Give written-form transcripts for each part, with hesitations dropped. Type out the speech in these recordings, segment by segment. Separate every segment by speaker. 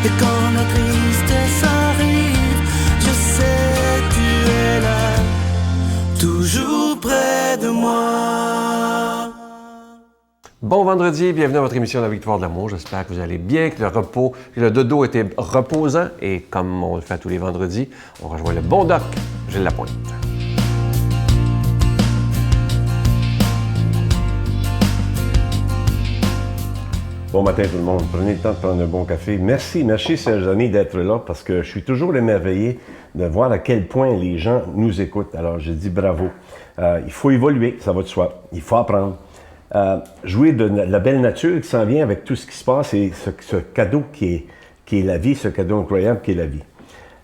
Speaker 1: Et quand la tristesse arrive, je sais tu es là, toujours près de moi.
Speaker 2: Bon vendredi, bienvenue à votre émission La Victoire de l'amour. J'espère que vous allez bien, que le repos, que le dodo était reposant. Et comme on le fait tous les vendredis, on rejoint le bon doc, Gilles Lapointe.
Speaker 3: Bon matin tout le monde, prenez le temps de prendre un bon café. Merci Serge Denis d'être là parce que je suis toujours émerveillé de voir à quel point les gens nous écoutent. Alors je dis bravo. Il faut évoluer, ça va de soi. Il faut apprendre. Jouer de la belle nature qui s'en vient avec tout ce qui se passe et ce cadeau qui est la vie, ce cadeau incroyable qui est la vie.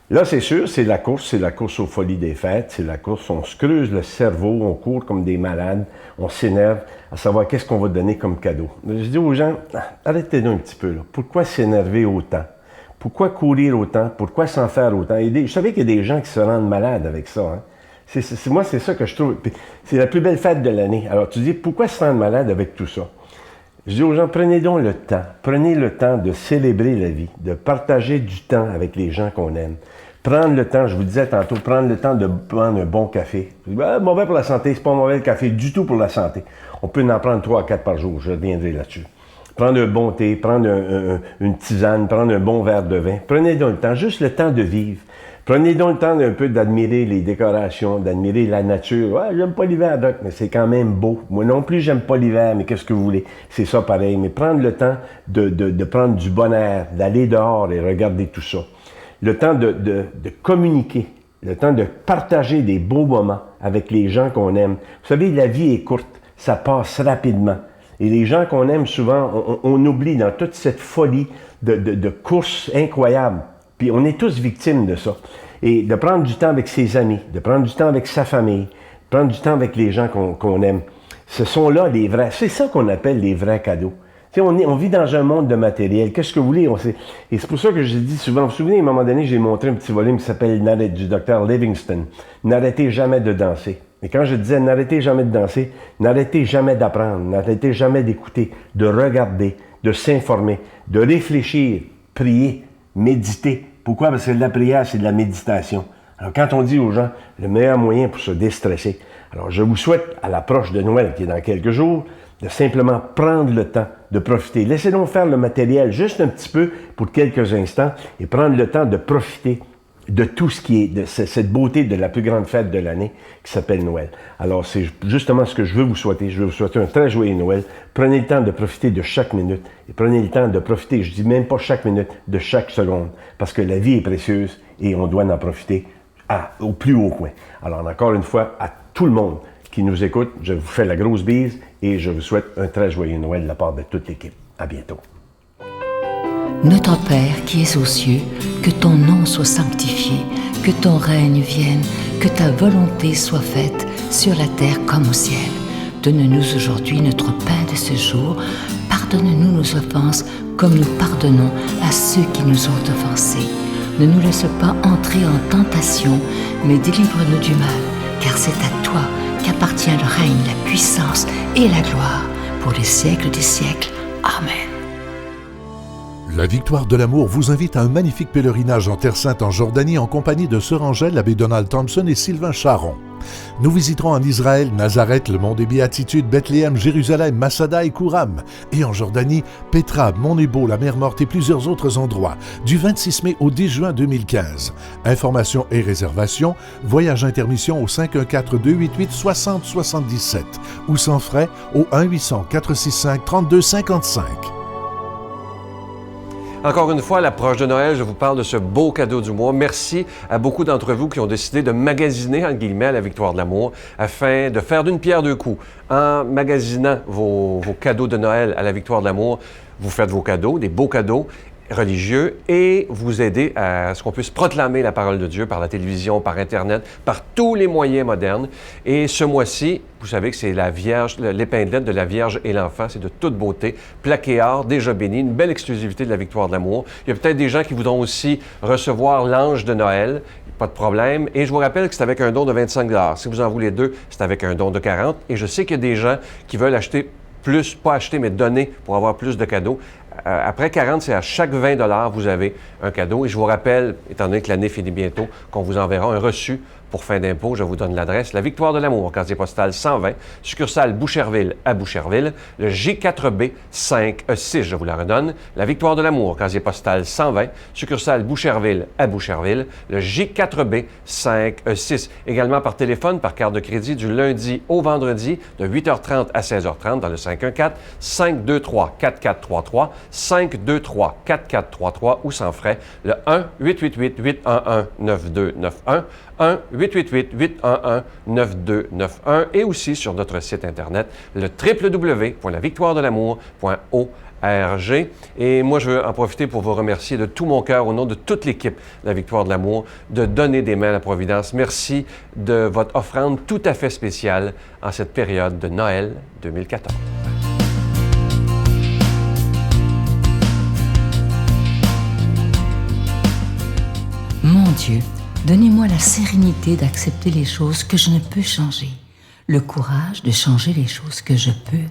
Speaker 3: Là, c'est sûr, c'est la course aux folies des fêtes, c'est la course, on se creuse le cerveau, on court comme des malades, on s'énerve à savoir qu'est-ce qu'on va donner comme cadeau. Je dis aux gens, arrêtez-nous un petit peu, là. Pourquoi s'énerver autant? Pourquoi courir autant? Pourquoi s'en faire autant? Je savais qu'il y a des gens qui se rendent malades avec ça, hein? Moi, c'est ça que je trouve. C'est la plus belle fête de l'année. Alors, tu dis, pourquoi se rendre malade avec tout ça? Je dis aux gens, prenez donc le temps. Prenez le temps de célébrer la vie, de partager du temps avec les gens qu'on aime. Prendre le temps, je vous disais tantôt, prendre le temps de prendre un bon café. Mauvais pour la santé, c'est pas mauvais le café du tout pour la santé. On peut en prendre 3 à 4 par jour, je reviendrai là-dessus. Prendre un bon thé, prendre une tisane, prendre un bon verre de vin. Prenez donc le temps, juste le temps de vivre. Prenez donc le temps un peu d'admirer les décorations, d'admirer la nature. Ouais, j'aime pas l'hiver, Doc, mais c'est quand même beau. Moi non plus, j'aime pas l'hiver, mais qu'est-ce que vous voulez? C'est ça pareil. Mais prendre le temps de prendre du bon air, d'aller dehors et regarder tout ça. Le temps de communiquer, le temps de partager des beaux moments avec les gens qu'on aime. Vous savez, la vie est courte, ça passe rapidement. Et les gens qu'on aime souvent, on oublie dans toute cette folie de courses incroyables. Puis on est tous victimes de ça. Et de prendre du temps avec ses amis, de prendre du temps avec sa famille, de prendre du temps avec les gens qu'on aime. Ce sont là les vrais. C'est ça qu'on appelle les vrais cadeaux. Tu sais, on vit dans un monde de matériel. Qu'est-ce que vous voulez? Et c'est pour ça que je dis souvent, vous vous souvenez, à un moment donné, j'ai montré un petit volume qui s'appelle du Dr. Livingston. N'arrêtez jamais de danser. Et quand je disais n'arrêtez jamais de danser, n'arrêtez jamais d'apprendre, n'arrêtez jamais d'écouter, de regarder, de s'informer, de réfléchir, prier, méditer. Pourquoi? Parce que la prière, c'est de la méditation. Alors, quand on dit aux gens, le meilleur moyen pour se déstresser, alors je vous souhaite, à l'approche de Noël, qui est dans quelques jours, de simplement prendre le temps de profiter. Laissez donc faire le matériel juste un petit peu pour quelques instants et prendre le temps de profiter de tout ce qui est, de cette beauté de la plus grande fête de l'année qui s'appelle Noël. Alors, c'est justement ce que je veux vous souhaiter. Je veux vous souhaiter un très joyeux Noël. Prenez le temps de profiter de chaque minute et prenez le temps de profiter, je dis même pas chaque minute, de chaque seconde, parce que la vie est précieuse et on doit en profiter au plus haut point. Alors, encore une fois, à tout le monde qui nous écoute, je vous fais la grosse bise et je vous souhaite un très joyeux Noël de la part de toute l'équipe. À bientôt.
Speaker 4: Notre Père qui es aux cieux, que ton nom soit sanctifié, que ton règne vienne, que ta volonté soit faite sur la terre comme au ciel. Donne-nous aujourd'hui notre pain de ce jour. Pardonne-nous nos offenses comme nous pardonnons à ceux qui nous ont offensés. Ne nous laisse pas entrer en tentation, mais délivre-nous du mal, car c'est à toi qu'appartient le règne, la puissance et la gloire pour les siècles des siècles. Amen.
Speaker 5: La Victoire de l'amour vous invite à un magnifique pèlerinage en Terre Sainte en Jordanie en compagnie de Sœur Angèle, l'abbé Donald Thompson et Sylvain Charon. Nous visiterons en Israël, Nazareth, le mont des Béatitudes, Bethléem, Jérusalem, Masada et Kouram. Et en Jordanie, Petra, Mont Nebo, la mer Morte et plusieurs autres endroits, du 26 mai au 10 juin 2015. Informations et réservations, voyage intermission au 514-288-6077 ou sans frais au 1-800-465-3255.
Speaker 2: Encore une fois, à l'approche de Noël, je vous parle de ce beau cadeau du mois. Merci à beaucoup d'entre vous qui ont décidé de magasiner, entre guillemets, à la Victoire de l'amour, afin de faire d'une pierre deux coups. En magasinant vos cadeaux de Noël à la Victoire de l'amour, vous faites vos cadeaux, des beaux cadeaux religieux, et vous aidez à ce qu'on puisse proclamer la parole de Dieu par la télévision, par Internet, par tous les moyens modernes. Et ce mois-ci, vous savez que c'est la Vierge, l'épinglette de la Vierge et l'Enfant, c'est de toute beauté, plaqué or, déjà béni, une belle exclusivité de la Victoire de l'amour. Il y a peut-être des gens qui voudront aussi recevoir l'ange de Noël, pas de problème. Et je vous rappelle que c'est avec un don de 25 $. Si vous en voulez deux, c'est avec un don de 40 $. Et je sais qu'il y a des gens qui veulent acheter plus, pas acheter, mais donner pour avoir plus de cadeaux. après 40, c'est à chaque 20 $, vous avez un cadeau. Et je vous rappelle, étant donné que l'année finit bientôt, qu'on vous enverra un reçu pour fin d'impôt. Je vous donne l'adresse. La Victoire de l'Amour, casier postal 120, succursale Boucherville à Boucherville, le G4B 5E6, je vous la redonne. La Victoire de l'Amour, casier postal 120, succursale Boucherville à Boucherville, le G4B 5E6. Également par téléphone, par carte de crédit, du lundi au vendredi, de 8h30 à 16h30 dans le 514-523-4433, 523-4433 ou sans frais, le 1-888-811-9291, 1-888-811-9291 et aussi sur notre site Internet, le www.lavictoiredelamour.org. Et moi, je veux en profiter pour vous remercier de tout mon cœur, au nom de toute l'équipe de la Victoire de l'Amour, de donner des mains à la Providence. Merci de votre offrande tout à fait spéciale en cette période de Noël 2014.
Speaker 4: Mon Dieu, donnez-moi la sérénité d'accepter les choses que je ne peux changer, le courage de changer les choses que je peux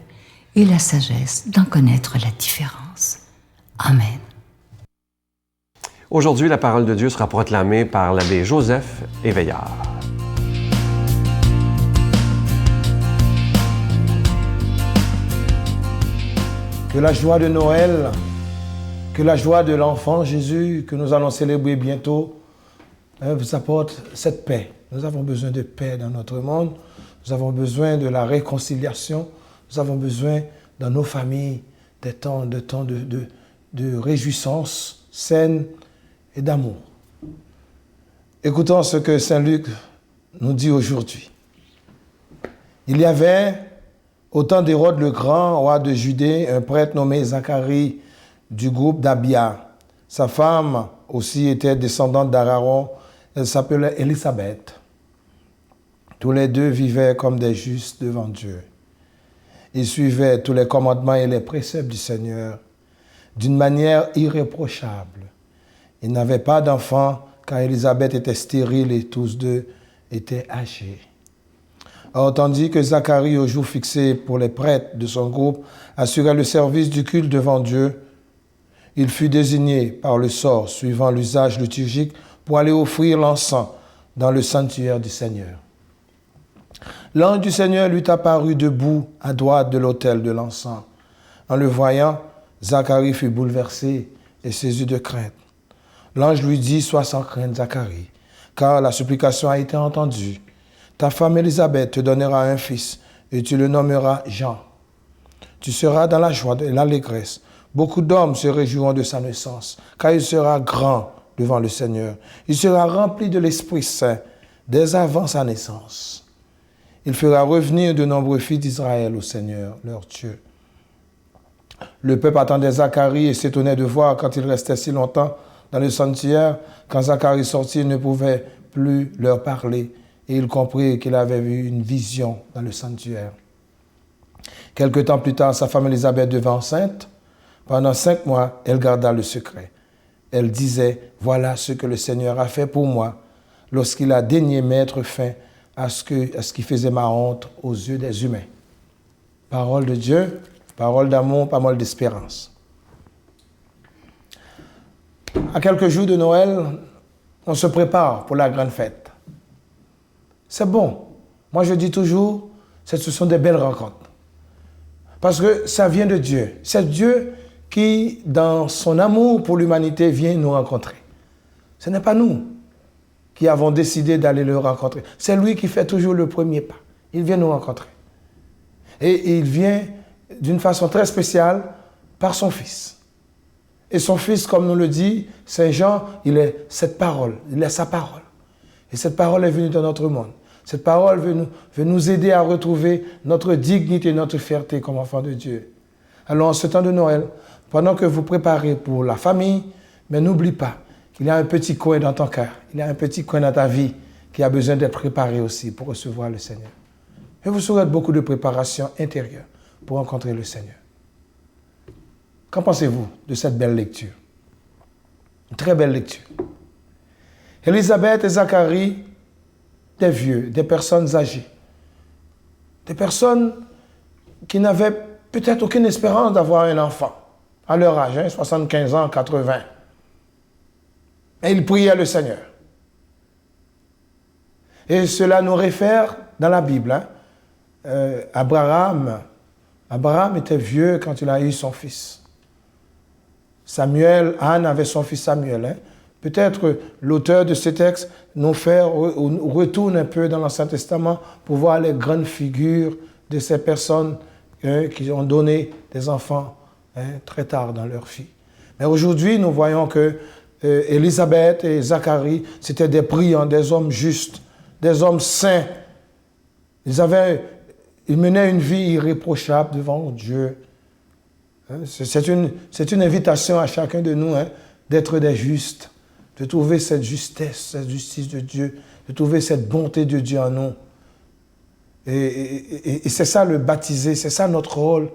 Speaker 4: et la sagesse d'en connaître la différence. Amen.
Speaker 2: Aujourd'hui, la parole de Dieu sera proclamée par l'abbé Joseph Éveillard.
Speaker 6: Que la joie de Noël, que la joie de l'enfant Jésus que nous allons célébrer bientôt vous apporte cette paix. Nous avons besoin de paix dans notre monde. Nous avons besoin de la réconciliation. Nous avons besoin dans nos familles des temps de réjouissance saine et d'amour. Écoutons ce que Saint Luc nous dit aujourd'hui. Il y avait, au temps d'Hérode le Grand, roi de Judée, un prêtre nommé Zacharie du groupe d'Abia. Sa femme aussi était descendante d'Aaron. Elle s'appelait Élisabeth. Tous les deux vivaient comme des justes devant Dieu. Ils suivaient tous les commandements et les préceptes du Seigneur d'une manière irréprochable. Ils n'avaient pas d'enfants car Élisabeth était stérile et tous deux étaient âgés. Or, tandis que Zacharie, au jour fixé pour les prêtres de son groupe, assurait le service du culte devant Dieu, il fut désigné par le sort, suivant l'usage liturgique, pour aller offrir l'encens dans le sanctuaire du Seigneur. L'ange du Seigneur lui apparut debout à droite de l'autel de l'encens. En le voyant, Zacharie fut bouleversé et saisi de crainte. L'ange lui dit, « Sois sans crainte, Zacharie, car la supplication a été entendue. Ta femme Élisabeth te donnera un fils et tu le nommeras Jean. Tu seras dans la joie et l'allégresse. Beaucoup d'hommes se réjouiront de sa naissance, car il sera grand devant le Seigneur. Il sera rempli de l'Esprit Saint dès avant sa naissance. Il fera revenir de nombreux fils d'Israël au Seigneur, leur Dieu. » Le peuple attendait Zacharie et s'étonnait de voir quand il restait si longtemps dans le sanctuaire. Quand Zacharie sortit, il ne pouvait plus leur parler et il comprit qu'il avait vu une vision dans le sanctuaire. Quelque temps plus tard, sa femme Élisabeth devint enceinte. Pendant 5 mois, elle garda le secret. Elle disait, « Voilà ce que le Seigneur a fait pour moi lorsqu'il a daigné mettre fin à ce qui faisait ma honte aux yeux des humains. » Parole de Dieu, parole d'amour, parole d'espérance. À quelques jours de Noël, on se prépare pour la grande fête. C'est bon. Moi, je dis toujours, ce sont des belles rencontres. Parce que ça vient de Dieu. C'est Dieu qui, dans son amour pour l'humanité, vient nous rencontrer. Ce n'est pas nous qui avons décidé d'aller le rencontrer. C'est lui qui fait toujours le premier pas. Il vient nous rencontrer. Et il vient d'une façon très spéciale par son Fils. Et son Fils, comme nous le dit Saint Jean, il est cette parole, il est sa parole. Et cette parole est venue dans notre monde. Cette parole veut nous aider à retrouver notre dignité, notre fierté comme enfants de Dieu. Alors, en ce temps de Noël, pendant que vous préparez pour la famille, mais n'oublie pas qu'il y a un petit coin dans ton cœur, il y a un petit coin dans ta vie qui a besoin d'être préparé aussi pour recevoir le Seigneur. Je vous souhaite beaucoup de préparation intérieure pour rencontrer le Seigneur. Qu'en pensez-vous de cette belle lecture? Une très belle lecture. Élisabeth et Zacharie, des vieux, des personnes âgées, des personnes qui n'avaient peut-être aucune espérance d'avoir un enfant. à leur âge, 75 ans, 80. Et ils priaient le Seigneur. Et cela nous réfère dans la Bible. Abraham était vieux quand il a eu son fils. Anne avait son fils Samuel. Peut-être l'auteur de ce texte nous retourne un peu dans l'Ancien Testament pour voir les grandes figures de ces personnes qui ont donné des enfants très tard dans leur vie. Mais aujourd'hui, nous voyons que Élisabeth et Zacharie, c'était des priants, des hommes justes, des hommes saints. Ils menaient une vie irréprochable devant Dieu. C'est une invitation à chacun de nous d'être des justes, de trouver cette justesse, cette justice de Dieu, de trouver cette bonté de Dieu en nous. Et c'est ça le baptisé, c'est ça notre rôle,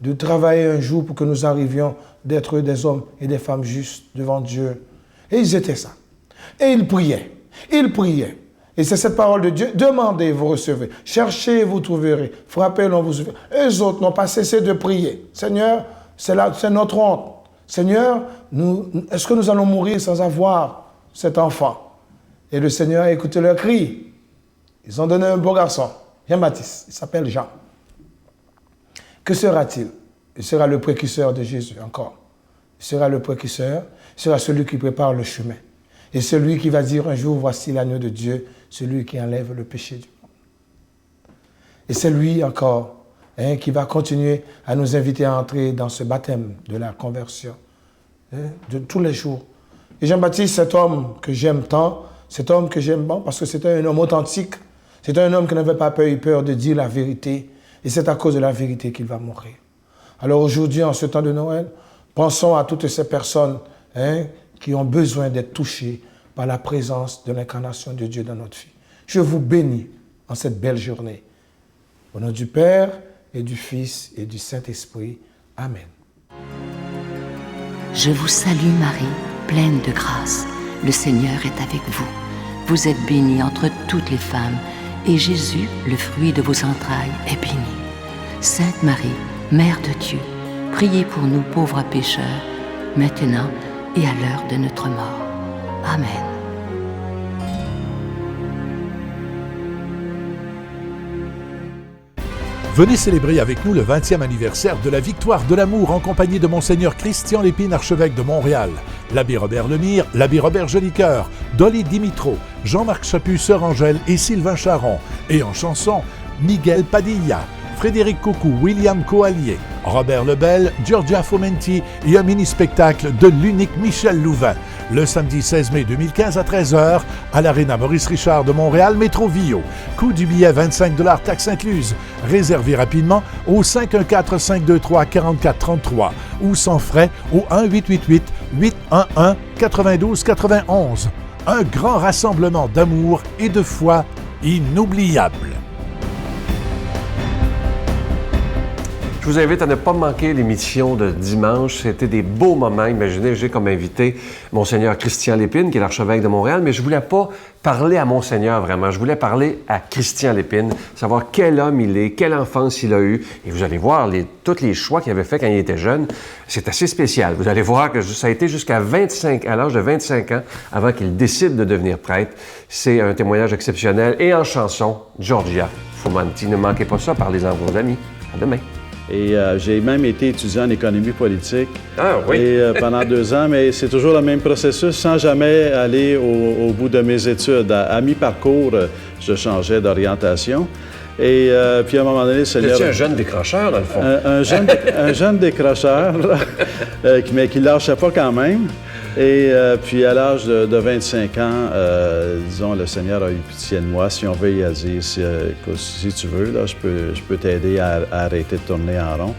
Speaker 6: de travailler un jour pour que nous arrivions d'être des hommes et des femmes justes devant Dieu. Et ils étaient ça. Et ils priaient. Et c'est cette parole de Dieu. Demandez, vous recevrez. Cherchez, vous trouverez. Frappez, l'on vous ouvre. Eux autres n'ont pas cessé de prier. Seigneur, c'est notre honte. Seigneur, est-ce que nous allons mourir sans avoir cet enfant? Et le Seigneur a écouté leur cri. Ils ont donné un beau garçon, Jean-Baptiste. Il s'appelle Jean. Que sera-t-il? Il sera le précurseur de Jésus encore. Il sera le précurseur. Il sera celui qui prépare le chemin. Et celui qui va dire un jour, voici l'agneau de Dieu, celui qui enlève le péché du monde. Et c'est lui encore qui va continuer à nous inviter à entrer dans ce baptême de la conversion de tous les jours. Et Jean-Baptiste, cet homme que j'aime tant, cet homme que j'aime parce que c'était un homme authentique, c'était un homme qui n'avait pas peur de dire la vérité, et c'est à cause de la vérité qu'il va mourir. Alors aujourd'hui, en ce temps de Noël, pensons à toutes ces personnes qui ont besoin d'être touchés par la présence de l'incarnation de Dieu dans notre vie. Je vous bénis en cette belle journée. Au nom du Père et du Fils et du Saint-Esprit. Amen.
Speaker 4: Je vous salue Marie, pleine de grâce. Le Seigneur est avec vous. Vous êtes bénie entre toutes les femmes, et Jésus, le fruit de vos entrailles, est béni. Sainte Marie, Mère de Dieu, priez pour nous pauvres pécheurs, maintenant et à l'heure de notre mort. Amen.
Speaker 5: Venez célébrer avec nous le 20e anniversaire de la Victoire de l'amour en compagnie de Monseigneur Christian Lépine, archevêque de Montréal, l'abbé Robert Lemire, l'abbé Robert Jolicoeur, Dolly Dimitro, Jean-Marc Chaput, Sœur Angèle et Sylvain Charon. Et en chanson, Miguel Padilla, Frédéric Coucou, William Coallier, Robert Lebel, Giorgia Fomenti et un mini-spectacle de l'unique Michel Louvain. Le samedi 16 mai 2015 à 13h à l'Arena Maurice Richard de Montréal, Métro Vio. Coût du billet 25 $, taxes incluses. Réservez rapidement au 514-523-4433 ou sans frais au 1-888-811-9291. Un grand rassemblement d'amour et de foi inoubliable.
Speaker 2: Je vous invite à ne pas manquer l'émission de dimanche. C'était des beaux moments. Imaginez, j'ai comme invité Monseigneur Christian Lépine, qui est l'archevêque de Montréal, mais je ne voulais pas parler à Monseigneur vraiment. Je voulais parler à Christian Lépine, savoir quel homme il est, quelle enfance il a eu. Et vous allez voir tous les choix qu'il avait fait quand il était jeune. C'est assez spécial. Vous allez voir que ça a été à l'âge de 25 ans, avant qu'il décide de devenir prêtre. C'est un témoignage exceptionnel. Et en chanson, Giorgia Fomenti. Ne manquez pas ça, parlez-en à vos amis. À demain.
Speaker 7: Et j'ai même été étudiant en économie politique
Speaker 2: et,
Speaker 7: pendant 2 ans, mais c'est toujours le même processus sans jamais aller au bout de mes études. À mi-parcours, je changeais d'orientation. Et puis à un moment donné, le Seigneur...
Speaker 2: C'est un jeune décrocheur, dans le fond.
Speaker 7: Un jeune décrocheur, mais qui ne lâchait pas quand même. Et puis à l'âge de 25 ans, disons, le Seigneur a eu pitié de moi. Si on veut, il a dit, si tu veux, là, je peux t'aider à arrêter de tourner en rond.